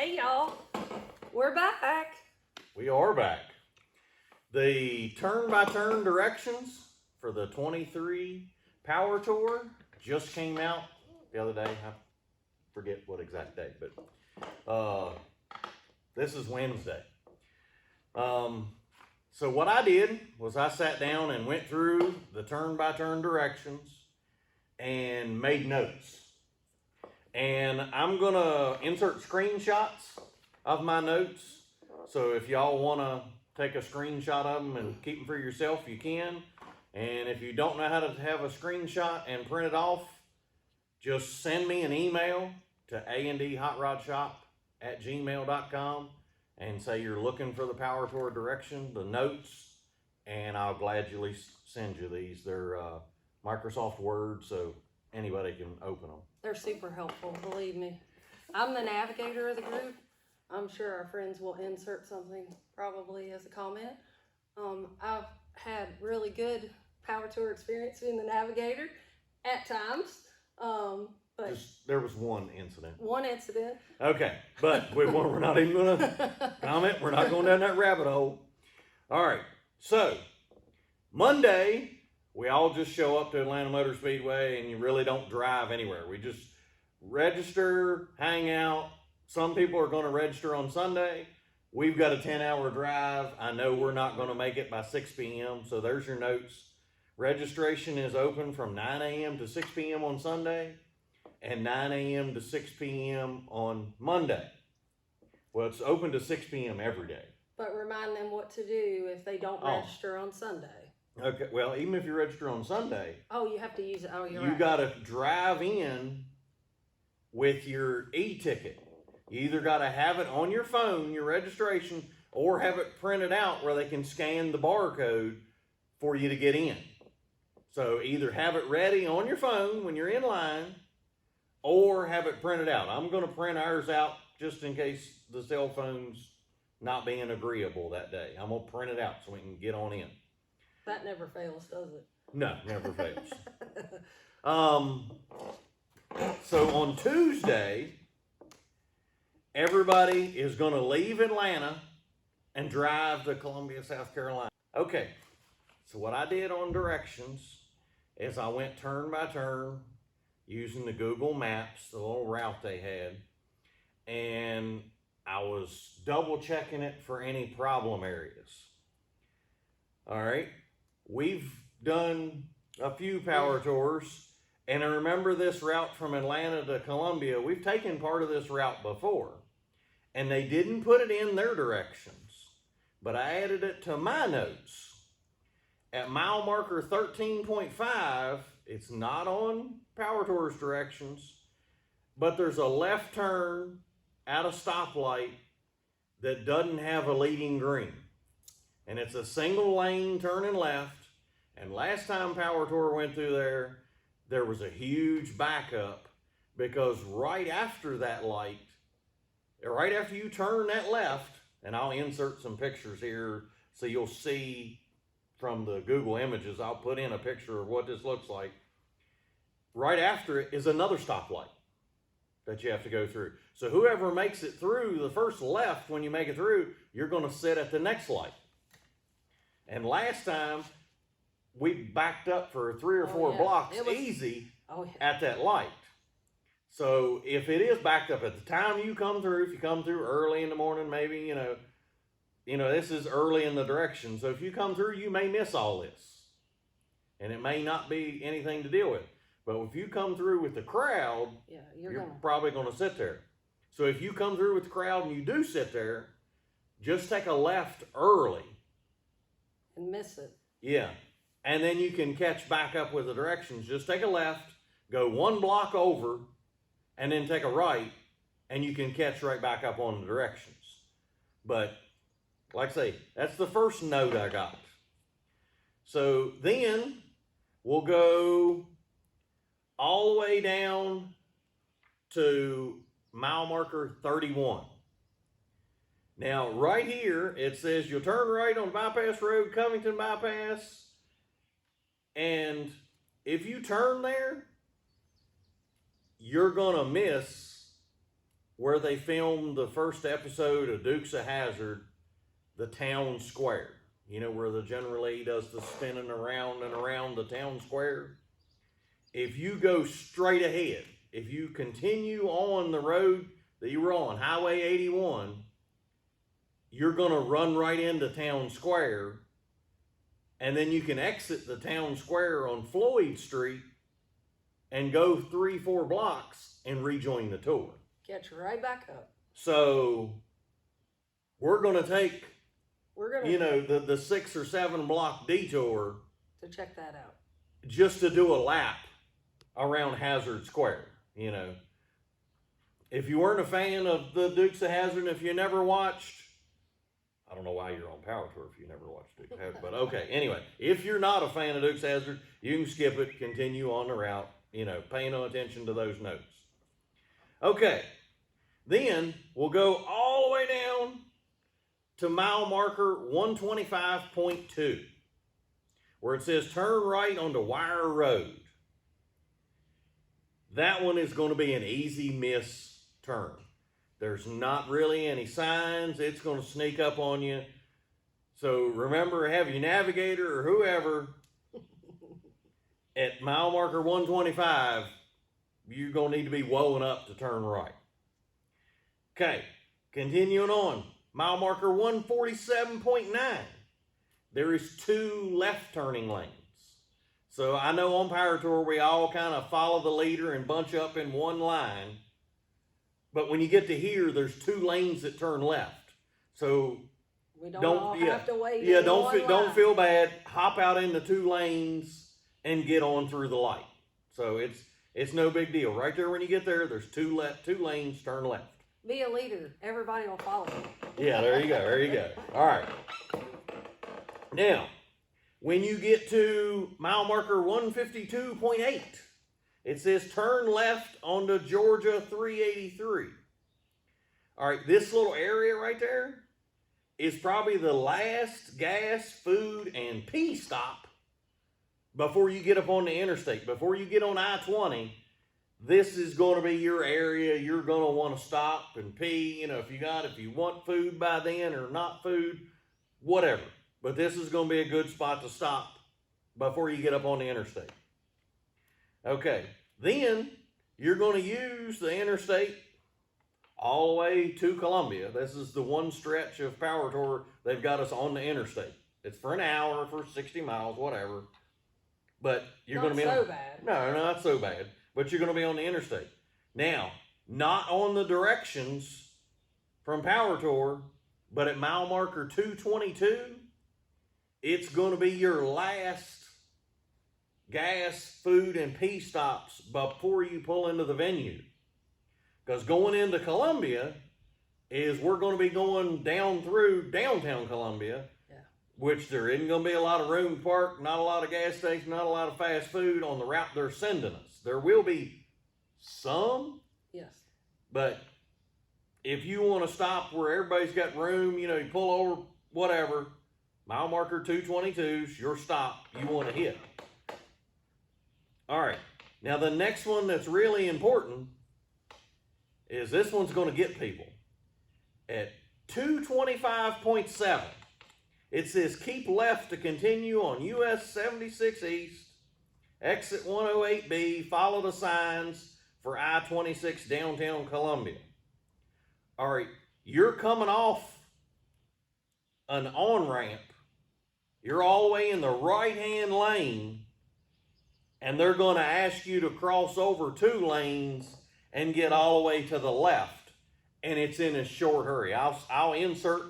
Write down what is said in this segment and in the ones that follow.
Hey y'all, we're back. We are back. The turn-by-turn directions for the 23 Power Tour just came out the other day. I forget what exact day, but this is Wednesday. So what I did was I sat down and went through the turn-by-turn directions and made notes. And I'm gonna insert screenshots of my notes. So if y'all wanna take a screenshot of them and keep them for yourself, you can. And if you don't know how to have a screenshot and print it off, just send me an email to andhotrodshop@gmail.com and say you're looking for the Power Tour direction, the notes, and I'll gladly send you these. They're Microsoft Word, so anybody can open them. They're super helpful, believe me. I'm the navigator of the group. I'm sure our friends will insert something probably as a comment. I've had really good Power Tour experience being the navigator at times. But there was one incident. One incident. Okay, but we're not even going to comment. We're not going down that rabbit hole. All right, so Monday, we all just show up to Atlanta Motor Speedway and you really don't drive anywhere. We just register, hang out. Some people are going to register on Sunday. We've got a 10-hour drive. I know we're not going to make it by 6 p.m., so there's your notes. Registration is open from 9 a.m. to 6 p.m. on Sunday and 9 a.m. to 6 p.m. on Monday. Well, it's open to 6 p.m. every day. But remind them what to do if they don't register on Sunday. Okay, well, even if you register on Sunday. Oh, you have to use it. Oh, you're right. You got to drive in with your e-ticket. You either got to have it on your phone, your registration, or have it printed out where they can scan the barcode for you to get in. So either have it ready on your phone when you're in line, or have it printed out. I'm going to print ours out just in case the cell phone's not being agreeable that day. I'm going to print it out so we can get on in. That never fails, does it? No, never fails. So on Tuesday, everybody is going to leave Atlanta and drive to Columbia, South Carolina. Okay, so what I did on directions is I went turn by turn using the Google Maps, the little route they had, and I was double checking it for any problem areas. All right, we've done a few power tours, and I remember this route from Atlanta to Columbia. We've taken part of this route before, and they didn't put it in their directions, but I added it to my notes. At mile marker 13.5, it's not on Power Tours directions, but there's a left turn at a stoplight that doesn't have a leading green. And it's a single lane turning left. And last time Power Tour went through there, there was a huge backup because right after that light, right after you turn that left, and I'll insert some pictures here so you'll see from the Google images, I'll put in a picture of what this looks like. Right after it is another stoplight that you have to go through. So whoever makes it through the first left, when you make it through, you're going to sit at the next light. And last time, we backed up for 3 or 4 blocks easy at that light. So if it is backed up at the time you come through, if you come through early in the morning, maybe, you know, this is early in the direction. So if you come through, you may miss all this. And it may not be anything to deal with. But if you come through with the crowd, you're probably going to sit there. So if you come through with the crowd and you do sit there, just take a left early. And miss it. Yeah. And then you can catch back up with the directions. Just take a left, go 1 block over, and then take a right, and you can catch right back up on the directions. But like I say, that's the first note I got. So then we'll go all the way down to mile marker 31. Now, right here, it says you'll turn right on Bypass Road, Covington Bypass. And if you turn there, you're going to miss where they filmed the first episode of Dukes of Hazzard, the town square. You know, where the General Lee does the spinning around and around the town square. If you go straight ahead, if you continue on the road that you were on, Highway 81, you're going to run right into town square, and then you can exit the town square on Floyd Street and go 3-4 blocks and rejoin the tour. Get you right back up. So we're going to take, We're gonna you know, the 6 or 7 block detour to check that out. just to do a lap around Hazard Square. You know, if you weren't a fan of the Dukes of Hazzard, if you never watched, I don't know why you're on Power Tour if you never watched Dukes of Hazzard, but okay. Anyway, if you're not a fan of Dukes of Hazzard, you can skip it, continue on the route, you know, pay no attention to those notes. Okay, then we'll go all the way down to mile marker 125.2, where it says turn right onto Wire Road. That one is going to be an easy miss turn. There's not really any signs. It's going to sneak up on you. So remember, have your navigator or whoever at mile marker 125, you're going to need to be woven up to turn right. Okay, continuing on. Mile marker 147.9. There is 2 left turning lanes. So I know on Power Tour we all kind of follow the leader and bunch up in one line. But when you get to here, there's 2 lanes that turn left. So We don't all have to wait. yeah, in one line. don't feel bad. Hop out in the 2 lanes and get on through the light. So it's no big deal. Right there when you get there, there's 2 lanes, turn left. Be a leader. Everybody will follow you. Yeah, there you go. There you go. All right. Now, when you get to mile marker 152.8, it says turn left onto Georgia 383. All right, this little area right there is probably the last gas, food, and pee stop before you get up on the interstate. Before you get on I-20, this is going to be your area. You're going to want to stop and pee. You know, if you want food by then or not food, whatever. But this is going to be a good spot to stop before you get up on the interstate. Okay, then you're going to use the interstate all the way to Columbia. This is the one stretch of Power Tour they've got us on the interstate. It's for an hour, for 60 miles, whatever. But you're going to be so bad. No, not so bad. But you're going to be on the interstate. Now, not on the directions from Power Tour, but at mile marker 222, it's going to be your last gas, food, and pee stops before you pull into the venue. Because going into Columbia is we're going to be going down through downtown Columbia, which there isn't going to be a lot of room to park, not a lot of gas stations, not a lot of fast food on the route they're sending us. There will be some. Yes. But if you want to stop where everybody's got room, you know, you pull over, whatever, mile marker 222 is your stop you want to hit. All right. Now, the next one that's really important is this one's going to get people. At 225.7, it says keep left to continue on US 76 East, exit 108B, follow the signs for I-26 downtown Columbia. All right, you're coming off an on-ramp. You're all the way in the right-hand lane, and they're going to ask you to cross over 2 lanes and get all the way to the left, and it's in a short hurry. I'll insert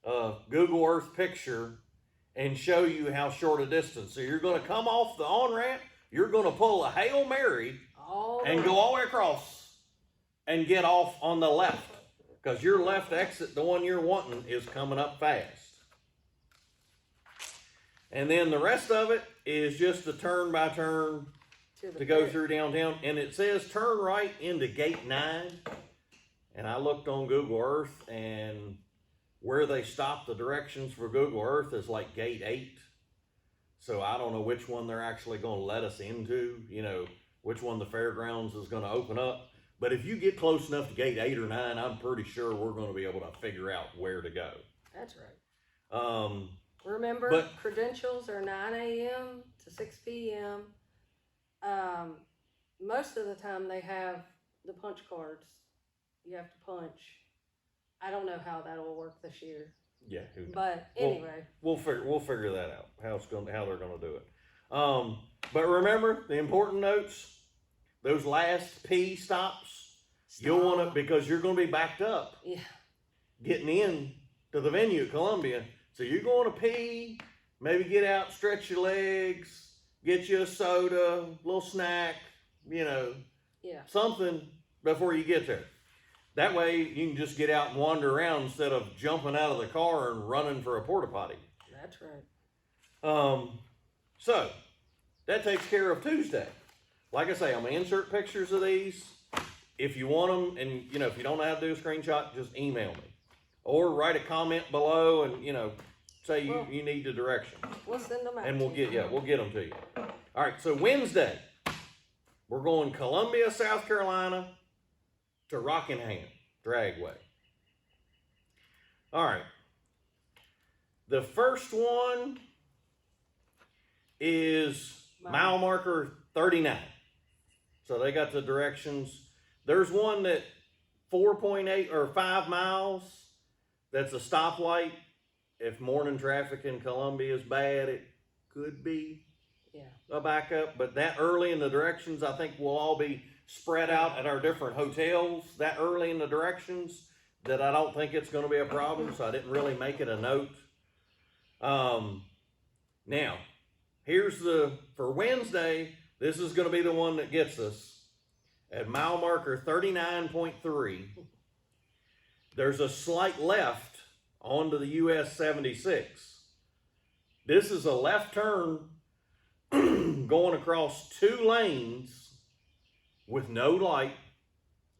a Google Earth picture and show you how short a distance. So you're going to come off the on-ramp, you're going to pull a Hail Mary and go all the way across and get off on the left, because your left exit, the one you're wanting, is coming up fast. And then the rest of it is just a turn by turn to go through downtown. And it says turn right into gate 9. And I looked on Google Earth, and where they stop the directions for Google Earth is like gate 8. So I don't know which one they're actually going to let us into, you know, which one the fairgrounds is going to open up. But if you get close enough to gate 8 or 9, I'm pretty sure we're going to be able to figure out where to go. That's right. Um, Remember, but- credentials are 9 a.m. to 6 p.m. Most of the time they have the punch cards. You have to punch. I don't know how that'll work this year. Yeah, who knows? But Well, anyway, we'll figure that out. How they're gonna do it. But remember the important notes. Those last P stops, you'll want to, because you're going to be backed up yeah, getting in to the venue at Columbia. So you're going to pee, maybe get out, stretch your legs, get you a soda, little snack, yeah, something before you get there. That way you can just get out and wander around instead of jumping out of the car and running for a porta potty. that's right. So that takes care of Tuesday. Like I say, I'm gonna insert pictures of these. If you want them, and if you don't know how to do a screenshot, just email me. Or write a comment below and, say you need the directions. We'll send them out. And we'll to you. get them to you. All right, so Wednesday, we're going Columbia, South Carolina to Rockingham Dragway. All right. The first one is mile marker 39. So they got the directions. There's one that 4.8 or 5 miles. That's a stoplight. If morning traffic in Columbia is bad, it could be a backup. But that early in the directions, I think we'll all be spread out at our different hotels that early in the directions that I don't think it's going to be a problem. So I didn't really make it a note. Now, here's for Wednesday, this is going to be the one that gets us at mile marker 39.3. There's a slight left onto the US 76. This is a left turn going across 2 lanes with no light,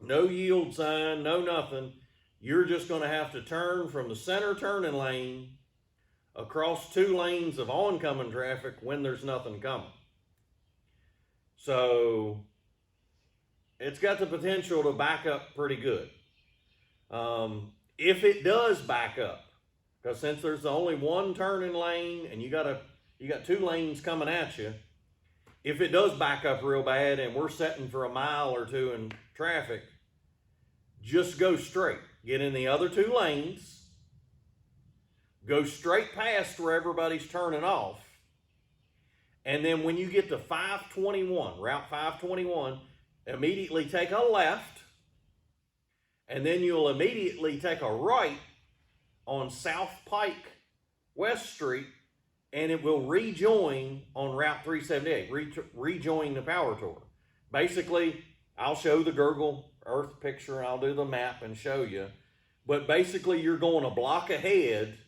no yield sign, no nothing. You're just going to have to turn from the center turning lane across 2 lanes of oncoming traffic when there's nothing coming. So it's got the potential to back up pretty good. If it does back up, because since there's only one turning lane and you got 2 lanes coming at you, if it does back up real bad and we're setting for a mile or 2 in traffic, just go straight. Get in the other 2 lanes, go straight past where everybody's turning off, and then when you get to 521, Route 521, immediately take a left, and then you'll immediately take a right on South Pike West Street, and it will rejoin on Route 378, rejoin the power tour. Basically, I'll show the Google Earth picture, and I'll do the map and show you. But basically, you're going a block ahead,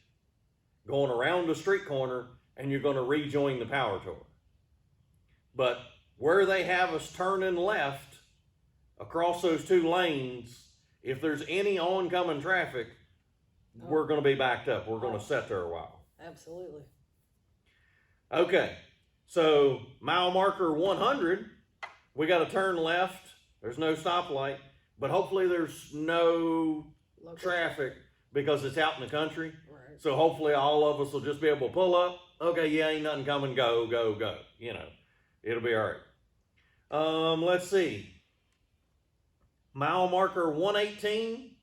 going around the street corner, and you're going to rejoin the power tour. But where they have us turning left across those 2 lanes, if there's any oncoming traffic, we're going to be backed up. We're going to sit there a while. Absolutely. Okay, so mile marker 100, we got to turn left. There's no stoplight, but hopefully there's no traffic because it's out in the country. Right. So hopefully all of us will just be able to pull up. Okay, yeah, ain't nothing coming. Go, go, go. It'll be all right. Let's see. Mile marker 118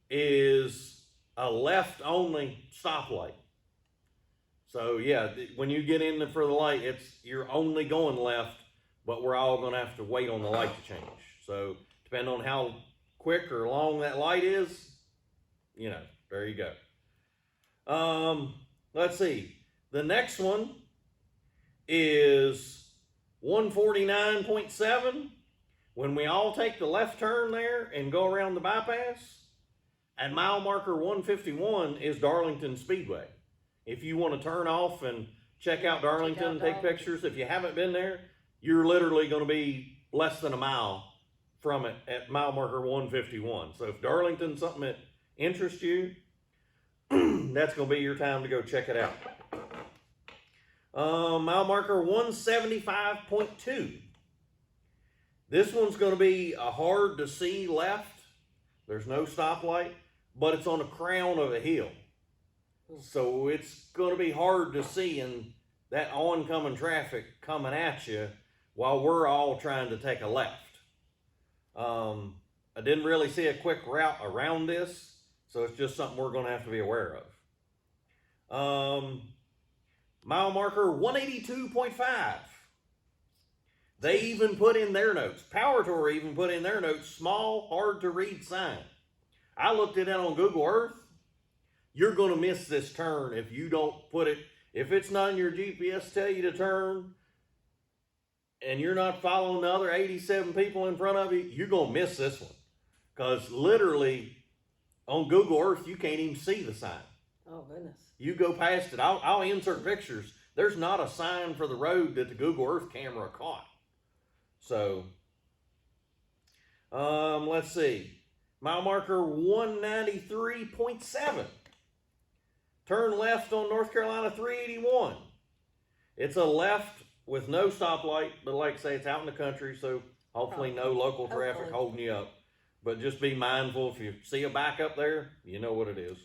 is a left-only stoplight. So yeah, when you get in for the light, you're only going left, but we're all going to have to wait on the light to change. So depending on how quick or long that light is, there you go. Let's see. The next one is 149.7. When we all take the left turn there and go around the bypass, and mile marker 151 is Darlington Speedway. If you want to turn off and check out Darlington, take pictures, if you haven't been there, you're literally going to be less than a mile from it at mile marker 151. So if Darlington's something that interests you, that's going to be your time to go check it out. Mile marker 175.2. This one's going to be a hard to see left. There's no stoplight, but it's on the crown of a hill. So it's going to be hard to see in that oncoming traffic coming at you while we're all trying to take a left. I didn't really see a quick route around this, so it's just something we're going to have to be aware of. Mile marker 182.5. They even put in their notes. Power Tour even put in their notes, small, hard to read sign. I looked at it on Google Earth. You're going to miss this turn if you don't put it, if it's not in your GPS tell you to turn, and you're not following the other 87 people in front of you, you're going to miss this one. Because literally, on Google Earth, you can't even see the sign. Oh, goodness. You go past it. I'll insert pictures. There's not a sign for the road that the Google Earth camera caught. So, let's see. Mile marker 193.7. Turn left on North Carolina 381. It's a left with no stoplight, but like I say, it's out in the country, so hopefully no local traffic holding you up. But just be mindful, if you see a backup there, you know what it is.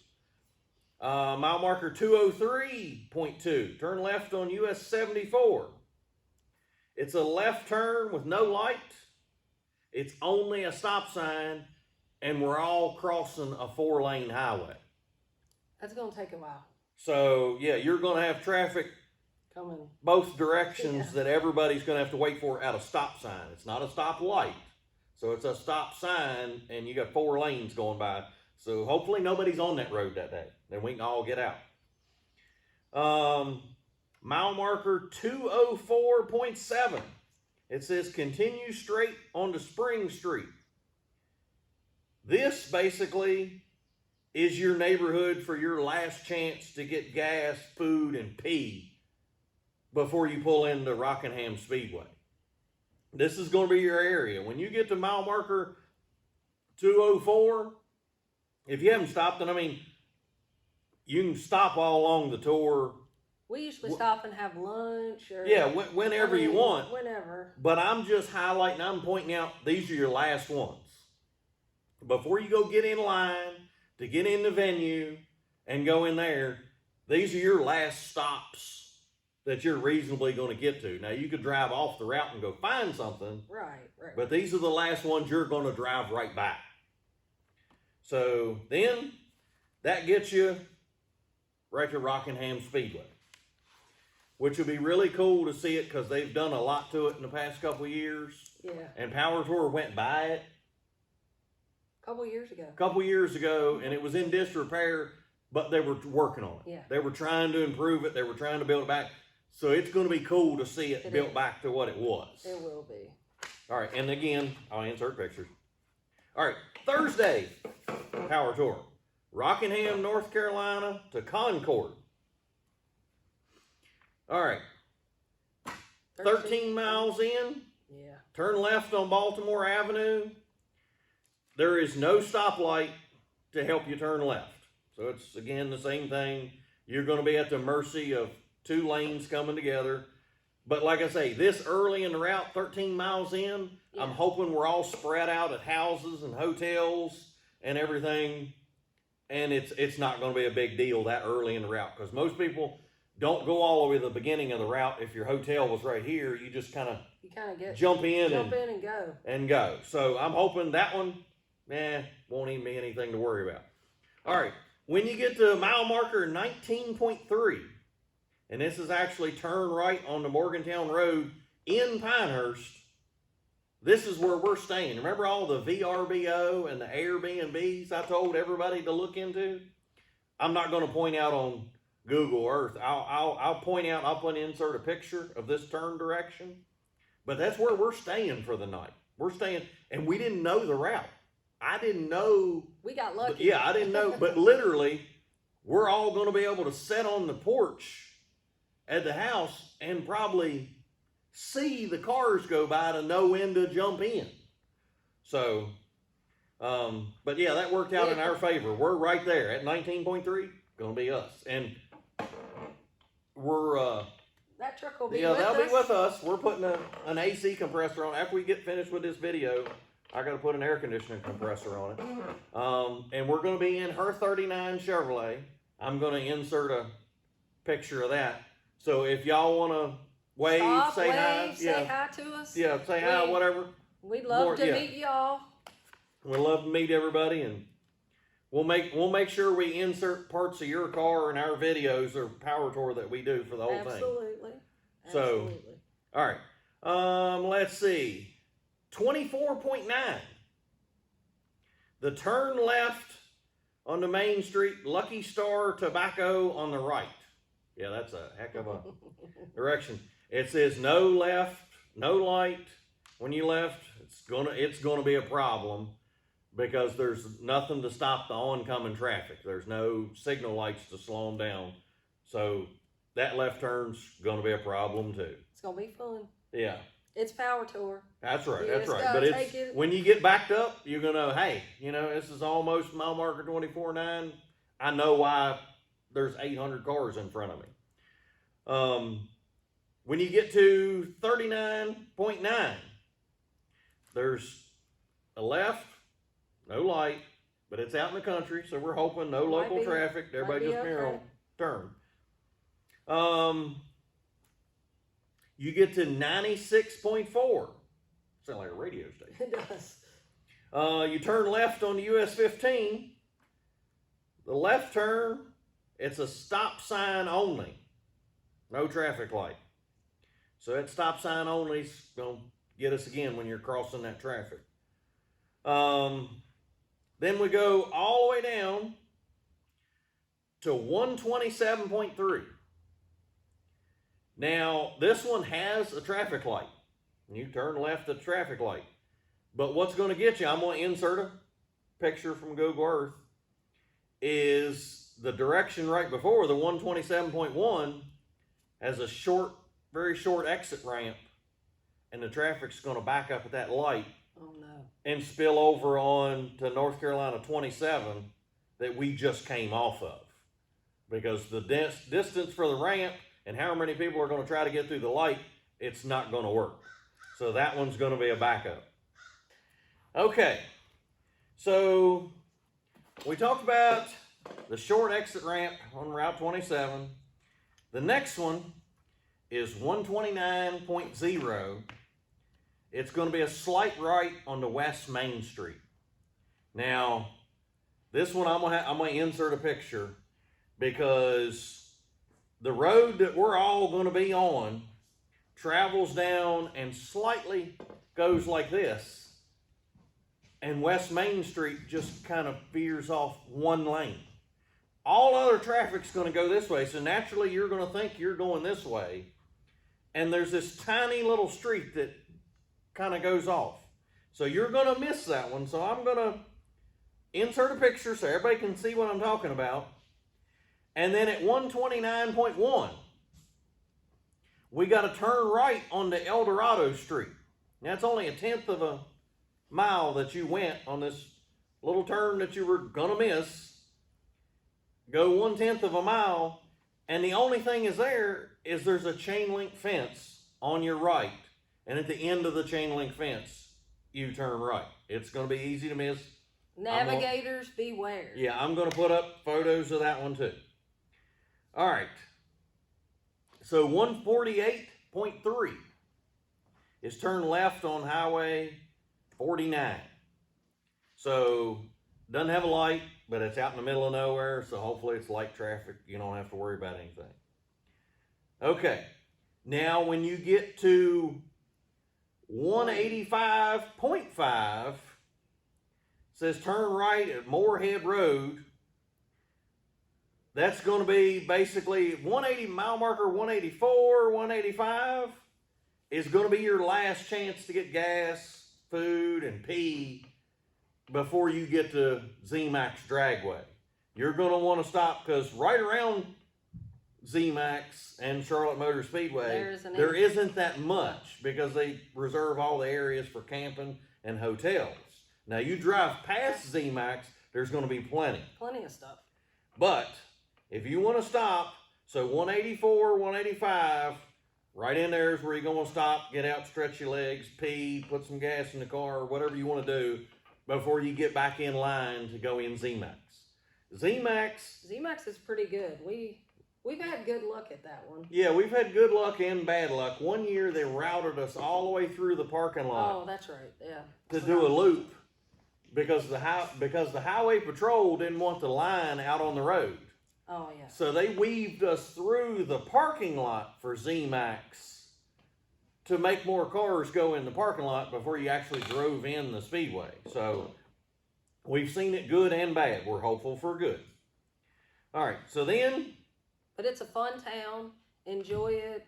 Mile marker 203.2. Turn left on US 74. It's a left turn with no light. It's only a stop sign, and we're all crossing a 4-lane highway. That's going to take a while. So, yeah, you're going to have traffic coming both directions that everybody's going to have to wait for at a stop sign. It's not a stop light. So it's a stop sign, and you got 4 lanes going by. So hopefully nobody's on that road that day. Then we can all get out. Mile marker 204.7. It says continue straight onto Spring Street. This basically is your neighborhood for your last chance to get gas, food, and pee before you pull into Rockingham Speedway. This is going to be your area. When you get to mile marker 204, if you haven't stopped, and I mean, you can stop all along the tour. We usually stop and have lunch. Or, yeah, whenever you want. Whenever. But I'm just highlighting, I'm pointing out, these are your last ones. Before you go get in line to get in the venue and go in there, these are your last stops that you're reasonably going to get to. Now, you could drive off the route and go find something. Right. But these are the last ones you're going to drive right by. So then that gets you right to Rockingham Speedway, which will be really cool to see it because they've done a lot to it in the past couple of years. Yeah. And Power Tour went by it a couple years ago, and it was in disrepair, but they were working on it. Yeah. They were trying to improve it. They were trying to build it back. So it's going to be cool to see it built back to what it was. It will be. All right, and again, I'll insert pictures. All right, Thursday, Power Tour. Rockingham, North Carolina to Concord. All right, 13 miles in. Yeah. Turn left on Baltimore Avenue. There is no stoplight to help you turn left. So it's, again, the same thing. You're going to be at the mercy of 2 lanes coming together. But like I say, this early in the route, 13 miles in, yeah. I'm hoping we're all spread out at houses and hotels and everything. And it's not going to be a big deal that early in the route. Because most people don't go all the way to the beginning of the route. If your hotel was right here, you just kind of jump in and go. So I'm hoping that one, won't even be anything to worry about. All right, when you get to mile marker 19.3, and this is actually turn right on the Morgantown Road in Pinehurst, this is where we're staying. Remember all the VRBO and the Airbnbs I told everybody to look into? I'm not going to point out on Google Earth. I'll point out, I'll insert a picture of this turn direction. But that's where we're staying for the night. We're staying, and we didn't know the route. I didn't know. We got lucky. Yeah, I didn't know. But literally, we're all going to be able to sit on the porch at the house and probably see the cars go by to know when to jump in. So, but yeah, that worked out in our favor. We're right there at 19.3, going to be us. And we're That truck will be Yeah, with they'll us. be with us. We're putting an AC compressor on. After we get finished with this video, I got to put an air conditioning compressor on it. And we're going to be in her 39 Chevrolet. I'm going to insert a picture of that. So if y'all want to wave, Stop, say hi. wave, say hi to us. Yeah, say hi, whatever. We'd love More- to yeah. meet y'all. We'd love to meet everybody, and we'll make sure we insert parts of your car in our videos or power tour that we do for the whole thing. Absolutely. So- All right. Let's see. 24.9. The turn left on the main street, Lucky Star Tobacco on the right. Yeah, that's a heck of a direction. It says no left, no light. When you left, it's gonna be a problem because there's nothing to stop the oncoming traffic. There's no signal lights to slow them down. So that left turn's gonna be a problem too. It's gonna be fun. Yeah. It's power tour. That's right. You That's just right. gotta But take it. when you get backed up, you're gonna, hey, this is almost mile marker 24.9. I know why there's 800 cars in front of me. When you get to 39.9, there's a left, no light, but it's out in the country, so we're hoping no Might local be- traffic. Everybody be just okay. turn. You get to 96.4. Sound like a radio station. It does. You turn left on the US 15. The left turn, it's a stop sign only. No traffic light. So that stop sign only is going to get us again when you're crossing that traffic. Then we go all the way down to 127.3. Now, this one has a traffic light. You turn left at the traffic light. But what's going to get you, I'm going to insert a picture from Google Earth, is the direction right before the 127.1 has a very short exit ramp, and the traffic's going to back up at that light Oh no. and spill over on to North Carolina 27 that we just came off of. Because the distance for the ramp and how many people are going to try to get through the light, it's not going to work. So that one's going to be a backup. Okay, so we talked about the short exit ramp on Route 27. The next one is 129.0. It's going to be a slight right on the West Main Street. Now, this one I'm going to insert a picture because the road that we're all going to be on travels down and slightly goes like this. And West Main Street just kind of veers off one lane. All other traffic's going to go this way, so naturally you're going to think you're going this way. And there's this tiny little street that kind of goes off. So you're going to miss that one. So I'm going to insert a picture so everybody can see what I'm talking about. And then at 129.1, we got to turn right onto El Dorado Street. Now it's only a 1/10 of a mile that you went on this little turn that you were gonna miss. Go 1/10 of a mile, and the only thing there's a chain link fence on your right, and at the end of the chain link fence, you turn right. It's gonna be easy to miss. Navigators beware. Yeah, I'm gonna put up photos of that one too. All right. So 148.3 is turn left on Highway 49. So doesn't have a light, but it's out in the middle of nowhere, so hopefully it's light traffic. You don't have to worry about anything. Okay. Now when you get to 185.5, says turn right at Moorhead Road. That's going to be basically 180 mile marker 184, 185 is going to be your last chance to get gas, food, and pee before you get to ZMAX Dragway. You're going to want to stop because right around ZMAX and Charlotte Motor Speedway, there isn't that much because they reserve all the areas for camping and hotels. Now you drive past ZMAX, there's going to be plenty. Plenty of stuff. But if you want to stop, so 184, 185 Right in there is where you're going to stop, get out, stretch your legs, pee, put some gas in the car, whatever you want to do before you get back in line to go in ZMAX. ZMAX is pretty good. We've had good luck at that one. Yeah, we've had good luck and bad luck. One year they routed us all the way through the parking lot. Oh, that's right. Yeah. To do a loop because the highway patrol didn't want the line out on the road. Oh yeah. So they weaved us through the parking lot for ZMAX to make more cars go in the parking lot before you actually drove in the speedway. So we've seen it good and bad. We're hopeful for good. All right, so then. But it's a fun town. Enjoy it.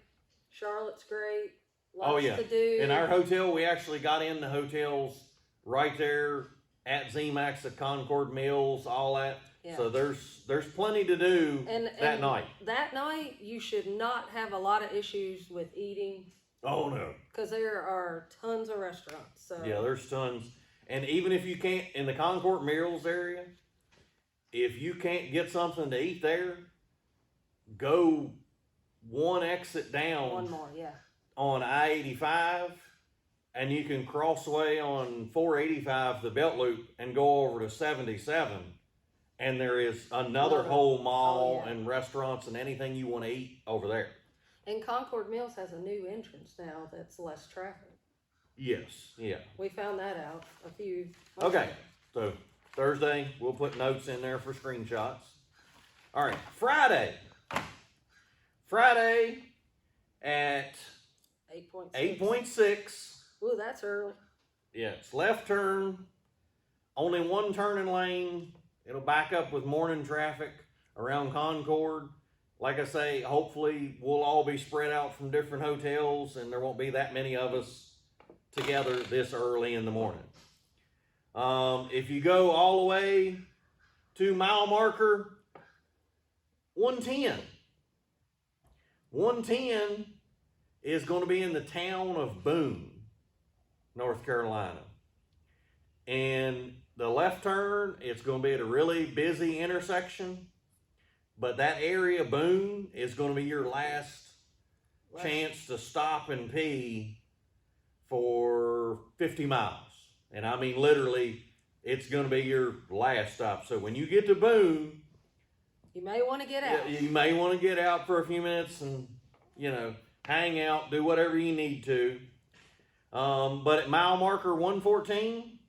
Charlotte's great. Lots to do. In our hotel, we actually got in the hotels right there at ZMAX, at Concord Mills, all that. Yeah. So there's plenty to do that night. That night, you should not have a lot of issues with eating. Oh, no. Because there are tons of restaurants. So. Yeah, there's tons. And even if you can't, in the Concord Mills area, if you can't get something to eat there, go one exit down. One more, yeah. On I-85, and you can cross away on 485, the Belt Loop, and go over to 77. And there is another whole mall and restaurants and anything you want to eat over there. And Concord Mills has a new entrance now that's less traffic. Yes, yeah. We found that out a few months ago. So Thursday, we'll put notes in there for screenshots. All right, Friday at 8.6. Ooh, that's early. Yeah, it's left turn, only one turning lane. It'll back up with morning traffic around Concord. Like I say, hopefully we'll all be spread out from different hotels and there won't be that many of us together this early in the morning. If you go all the way to mile marker 110. 110 is going to be in the town of Boone, North Carolina. And the left turn, it's going to be at a really busy intersection. But that area, Boone, is going to be your last chance to stop and pee for 50 miles. And I mean, literally, it's going to be your last stop. So when you get to Boone, you may want to get out. You may want to get out for a few minutes and, hang out, do whatever you need to. But at mile marker 114,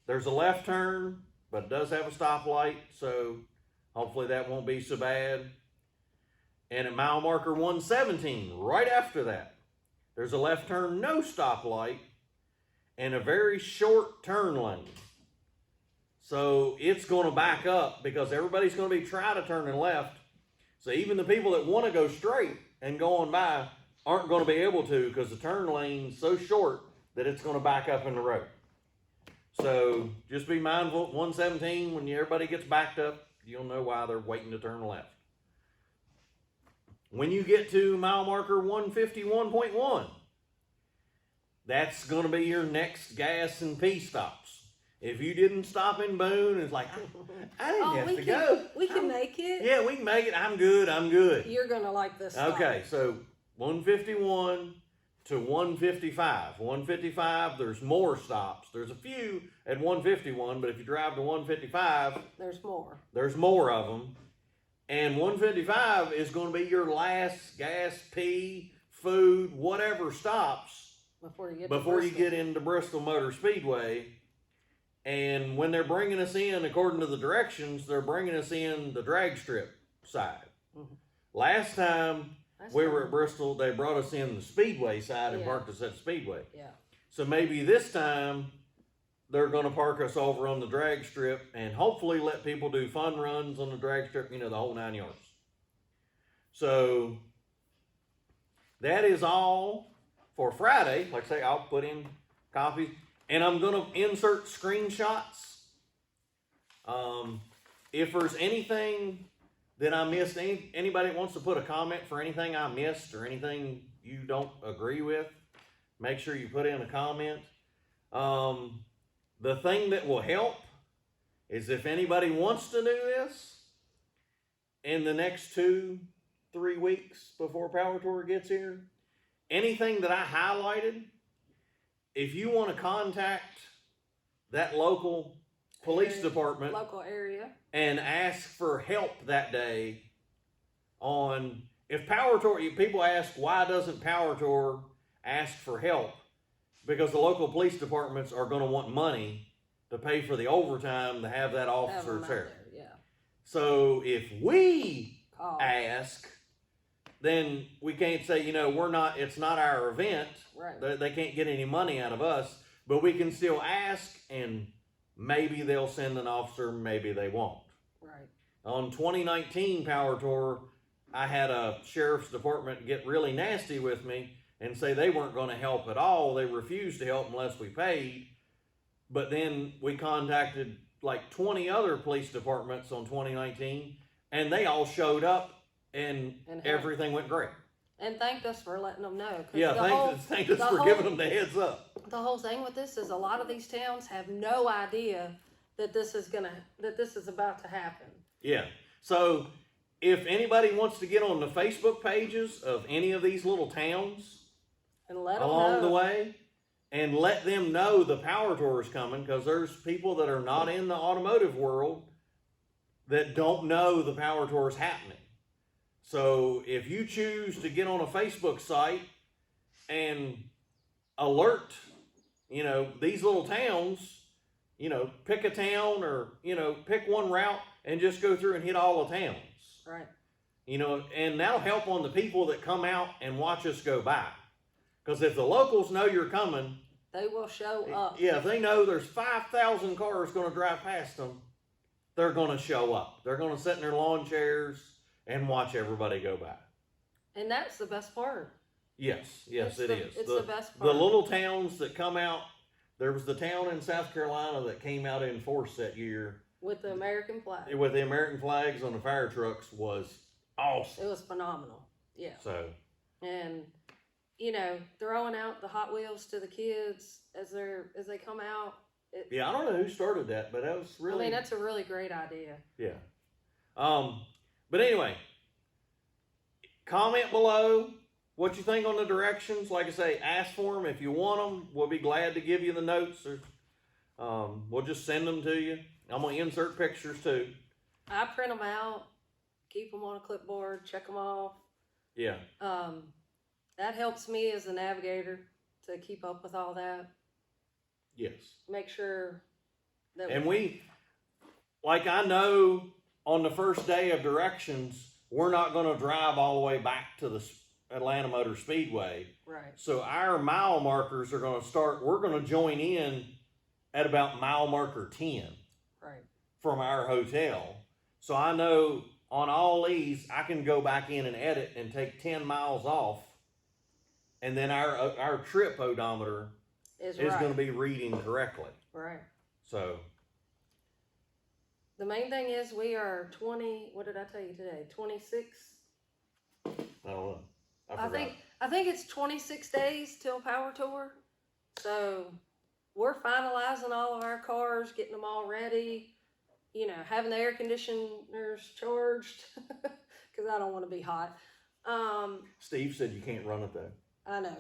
there's a left turn, but it does have a stoplight, so hopefully that won't be so bad. And at mile marker 117, right after that, there's a left turn, no stoplight, and a very short turn lane. So it's going to back up because everybody's going to be trying to turn left. So even the people that want to go straight and go on by aren't going to be able to because the turn lane's so short that it's going to back up in the road. So just be mindful at 117 when everybody gets backed up, you'll know why they're waiting to turn left. When you get to mile marker 151.1, that's going to be your next gas and pee stops. If you didn't stop in Boone, it's like, I didn't have to go. We can make it. Yeah, we can make it. I'm good. You're going to like this stop. Okay, so 151 to 155. 155, there's more stops. There's a few at 151, but if you drive to 155, there's more. There's more of them. And 155 is going to be your last gas, pee, food, whatever stops before you get into Bristol Motor Speedway. And when they're bringing us in, according to the directions, they're bringing us in the drag strip side. Mm-hmm. Last time we were at Bristol, they brought us in the Speedway side and parked us at the Speedway. Yeah. So maybe this time they're going to park us over on the drag strip and hopefully let people do fun runs on the drag strip, the whole 9 yards. So that is all for Friday. Like I say, I'll put in copies. And I'm going to insert screenshots. If there's anything that I missed, anybody that wants to put a comment for anything I missed or anything you don't agree with, make sure you put in a comment. The thing that will help is if anybody wants to do this in the next 2 3 weeks before Power Tour gets here. Anything that I highlighted, if you want to contact that local police Area- department Local area. and ask for help that day on, if Power Tour, people ask, why doesn't Power Tour ask for help? Because the local police departments are going to want money to pay for the overtime to have that Have officer 'em out there. there, yeah. So if we Call. ask, then we can't say, it's not our event. Right. They can't get any money out of us, but we can still ask, and maybe they'll send an officer, maybe they won't. Right. On 2019 Power Tour, I had a sheriff's department get really nasty with me and say they weren't going to help at all. They refused to help unless we paid. But then we contacted like 20 other police departments on 2019, and they all showed up, and And helped. everything went great. And thanked us for letting them know. 'Cause Yeah, thank us for giving them the heads up. The whole thing with this is a lot of these towns have no idea that this is about to happen. Yeah. So if anybody wants to get on the Facebook pages of any of these little towns And let them along know. the way, and let them know the Power Tour is coming, because there's people that are not in the automotive world that don't know the Power Tour is happening. So if you choose to get on a Facebook site and alert, these little towns, pick a town, or, pick one route and just go through and hit all the towns. Right. And that'll help on the people that come out and watch us go by. Because if the locals know you're coming, They will show up. yeah, if they know there's 5,000 cars going to drive past them, they're going to show up. They're going to sit in their lawn chairs and watch everybody go by. And that's the best part. Yes, It's it the- is. It's the best The part. little towns that come out, there was the town in South Carolina that came out in force that year With the American flag. with the American flags on the fire trucks was awesome. It was phenomenal. Yeah. So, And throwing out the Hot Wheels to the kids as they come out. yeah, I don't know who started that, but that was really... that's a really great idea. Yeah. But anyway, comment below what you think on the directions. Like I say, ask for them if you want them. We'll be glad to give you the notes. We'll just send them to you. I'm going to insert pictures too. I print them out, keep them on a clipboard, check them off. Yeah. That helps me as a navigator to keep up with all that. Yes. Make sure that And I know on the first day of directions, we're not going to drive all the way back to the Atlanta Motor Speedway. right. So our mile markers are going to start, we're going to join in at about mile marker 10 Right. from our hotel. So I know on all these, I can go back in and edit and take 10 miles off. And then our trip odometer Is is right. going to be reading correctly. Right. So, The main thing is we are 20, what did I tell you today? 26? I don't know. I forgot. I think it's 26 days till Power Tour. So we're finalizing all of our cars, getting them all ready, having the air conditioners charged because I don't want to be hot. Steve said you can't run it though. I know.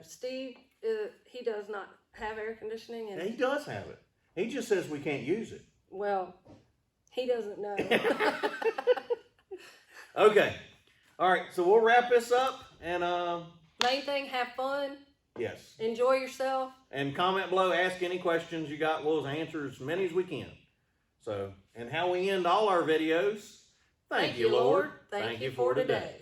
Steve, he does not have air conditioning, and Yeah, he does have it. He just says we can't use it. well, he doesn't know. Okay. All right. So we'll wrap this up, and Main thing, have fun, yes, enjoy yourself. and comment below. Ask any questions you got. We'll answer as many as we can. So, and how we end all our videos. Thank you, Lord. Thank you for today.